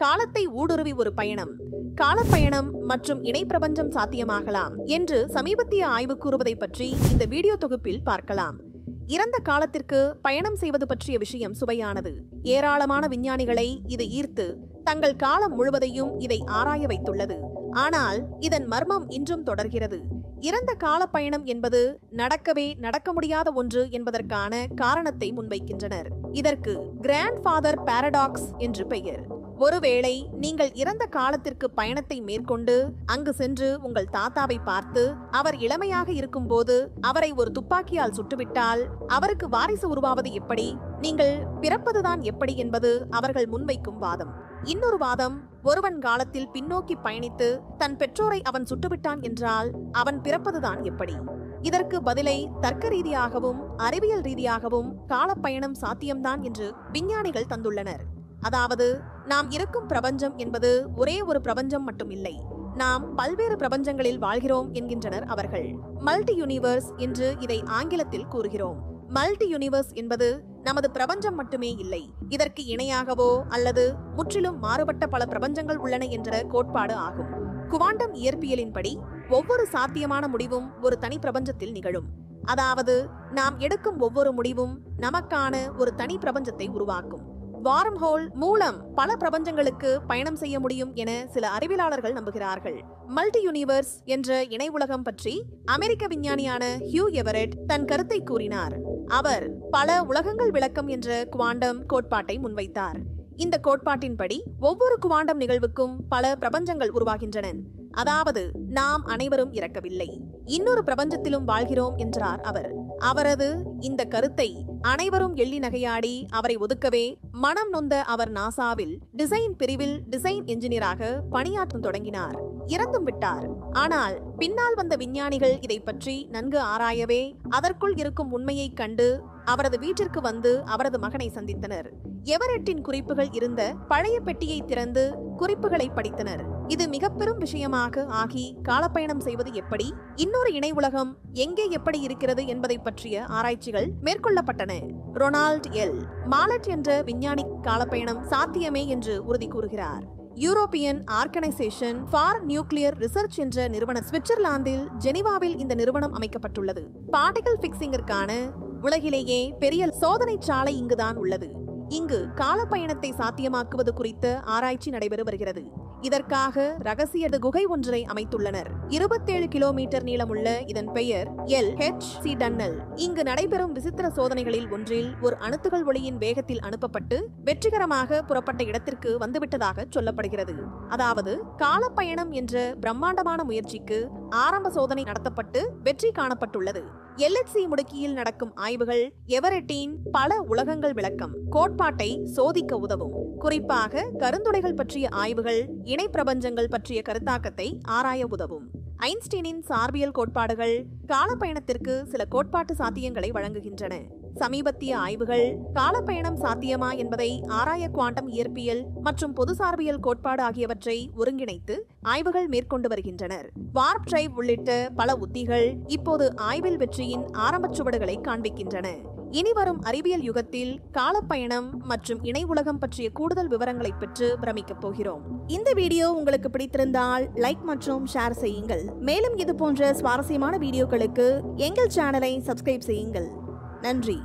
காலத்தை ஊடுருவி ஒரு பயணம், காலப்பயணம் மற்றும் இணை பிரபஞ்சம் சாத்தியமாகலாம் என்று சமீபத்திய ஆய்வு கூறுவதை பற்றி இந்த வீடியோ தொகுப்பில் பார்க்கலாம். இறந்த காலத்திற்கு பயணம் செய்வது பற்றிய விஷயம் சுவையானது. ஏராளமான விஞ்ஞானிகளை இது ஈர்த்து தங்கள் காலம் முழுவதையும் இதை ஆராய வைத்துள்ளது. ஆனால் இதன் மர்மம் இன்றும் தொடர்கிறது. இறந்த கால பயணம் என்பது நடக்க முடியாத ஒன்று என்பதற்கான காரணத்தை முன்வைக்கின்றனர். இதற்கு கிராண்ட்ஃபாதர் பாரடாக்ஸ் என்று பெயர். ஒருவேளை நீங்கள் இறந்த காலத்திற்கு பயணத்தை மேற்கொண்டு அங்கு சென்று உங்கள் தாத்தாவை பார்த்து அவர் இளமையாக இருக்கும்போது அவரை ஒரு துப்பாக்கியால் சுட்டுவிட்டால் அவருக்கு வாரிசு உருவாவது எப்படி, நீங்கள் பிறப்பதுதான் எப்படி என்பது அவர்கள் முன்வைக்கும் வாதம். இன்னொரு வாதம், ஒருவன் காலத்தில் பின்னோக்கி பயணித்து தன் பெற்றோரை அவன் சுட்டுவிட்டான் என்றால் அவன் பிறப்பதுதான் எப்படி? இதற்கு பதிலை தர்க்க ரீதியாகவும் அறிவியல் ரீதியாகவும் காலப்பயணம் சாத்தியம்தான் என்று விஞ்ஞானிகள் தந்துள்ளனர். அதாவது, நாம் இருக்கும் பிரபஞ்சம் என்பது ஒரே ஒரு பிரபஞ்சம் மட்டும் இல்லை, நாம் பல்வேறு பிரபஞ்சங்களில் வாழ்கிறோம் என்கின்றனர் அவர்கள். மல்டி யூனிவர்ஸ் என்று இதை ஆங்கிலத்தில் கூறுகிறோம். மல்டி யூனிவர்ஸ் என்பது நமது பிரபஞ்சம் மட்டுமே இல்லை, இதற்கு இணையாகவோ அல்லது முற்றிலும் மாறுபட்ட பல பிரபஞ்சங்கள் உள்ளன என்ற கோட்பாடு ஆகும். குவாண்டம் இயற்பியலின்படி ஒவ்வொரு சாத்தியமான முடிவும் ஒரு தனி பிரபஞ்சத்தில் நிகழும். அதாவது, நாம் எடுக்கும் ஒவ்வொரு முடிவும் நமக்கான ஒரு தனி பிரபஞ்சத்தை உருவாக்கும். வார்ம் ஹோல் மூலம் பல பிரபஞ்சங்களுக்கு பயணம் செய்ய முடியும் என சில அறிவியலாளர்கள் நம்புகிறார்கள். மல்டி யூனிவர்ஸ் என்ற இணை உலகம் பற்றி அமெரிக்க விஞ்ஞானியான ஹியூ எவரெட் தன் கருத்தை கூறினார். அவர் பல உலகங்கள் விளக்கம் என்ற குவாண்டம் கோட்பாட்டை முன்வைத்தார். இந்த கோட்பாட்டின்படி ஒவ்வொரு குவாண்டம் நிகழ்வுக்கும் பல பிரபஞ்சங்கள் உருவாகின்றன. அதாவது, நாம் அனைவரும் இறக்கவில்லை, இன்னொரு பிரபஞ்சத்திலும் வாழ்கிறோம் என்றார் அவர். அவரது இந்த கருத்தை அனைவரும் எள்ளி நகையாடி அவரை ஒதுக்கவே மனம் நொந்த அவர் நாசாவில் டிசைன் பிரிவில் டிசைன் என்ஜினியராக பணியாற்றம் தொடங்கினார். இறந்தும் விட்டார். ஆனால் பின்னால் வந்த விஞ்ஞானிகள் இதை பற்றி நன்கு ஆராயவே அதற்குள் இருக்கும் உண்மையை கண்டு அவரது வீட்டிற்கு வந்து அவரது மகனை சந்தித்தனர். எவரெட்டின் குறிப்புகள் இருந்த பழைய பெட்டியை திறந்து குறிப்புகளை படித்தனர். இது மிக பெரும் விஷயமாக ஆகி காலப்பயணம் செய்வது எப்படி, இன்னொரு இணை உலகம் எங்கே எப்படி இருக்கிறது என்பதை பற்றிய ஆராய்ச்சிகள் மேற்கொள்ளப்பட்டன. Ronald L. மாலட் என்ற விஞ்ஞானி காலப்பயணம் சாத்தியமே என்று உறுதி கூறுகிறார். European organisation for nuclear research என்ற நிறுவனம் சுவிட்சர்லாந்தில் ஜெனீவாவில் இந்த நிறுவனம் அமைக்கப்பட்டுள்ளது. பார்ட்டிகல் பிக்சிங்கிற்கான உலகிலேயே பெரிய சோதனை சாலை இங்குதான் உள்ளது. இங்கு காலப்பயணத்தை சாத்தியமாக்குவது குறித்த ஆராய்ச்சி நடைபெறு வருகிறது. இதற்காக ரகசிய குகை ஒன்றை அமைத்துள்ளனர். 27 கிலோமீட்டர் நீளமுள்ள இதன் பெயர் LHC டன்னல். இங்கு நடைபெறும் விசித்திர சோதனைகளில் ஒன்றில் ஒரு அணுத்துகள் ஒளியின் வேகத்தில் அனுப்பப்பட்டு வெற்றிகரமாக புறப்பட்ட இடத்திற்கு வந்துவிட்டதாக சொல்லப்படுகிறது. அதாவது, காலப்பயணம் என்ற பிரம்மாண்டமான முயற்சிக்கு ஆரம்ப சோதனை நடத்தப்பட்டு வெற்றி காணப்பட்டுள்ளது. LHC முடுக்கியில் நடக்கும் ஆய்வுகள் எவரெட்டின் பல உலகங்கள் விளக்கம் கோட்பாட்டை சோதிக்க உதவும். குறிப்பாக கருந்துளைகள் பற்றிய ஆய்வுகள் இணை பிரபஞ்சங்கள் பற்றிய கருத்தாக்கத்தை ஆராய உதவும். ஐன்ஸ்டீனின் சார்பியல் கோட்பாடுகள் காலப்பயணத்திற்கு சில கோட்பாட்டு சாத்தியங்களை வழங்குகின்றன. சமீபத்திய ஆய்வுகள் காலப்பயணம் சாத்தியமா என்பதை ஆராய குவாண்டம் இயற்பியல் மற்றும் பொது சார்பியல் கோட்பாடு ஆகியவற்றை ஒருங்கிணைத்து ஆய்வுகள் மேற்கொண்டு வருகின்றனர். வார்ப் டிரைவ் உள்ளிட்ட பல உத்திகள் இப்போது ஆய்வில் வெற்றியின் ஆரம்பச் சுவடுகளை காண்பிக்கின்றன. இனிவரும் அறிவியல் யுகத்தில் காலப்பயணம் மற்றும் இணை உலகம் பற்றிய கூடுதல் விவரங்களை பெற்று பிரமிக்கப் போகிறோம். இந்த வீடியோ உங்களுக்கு பிடித்திருந்தால் லைக் மற்றும் ஷேர் செய்யுங்கள். மேலும் இது போன்ற சுவாரஸ்யமான வீடியோக்களுக்கு எங்கள் சேனலை சப்ஸ்கிரைப் செய்யுங்கள். நன்றி.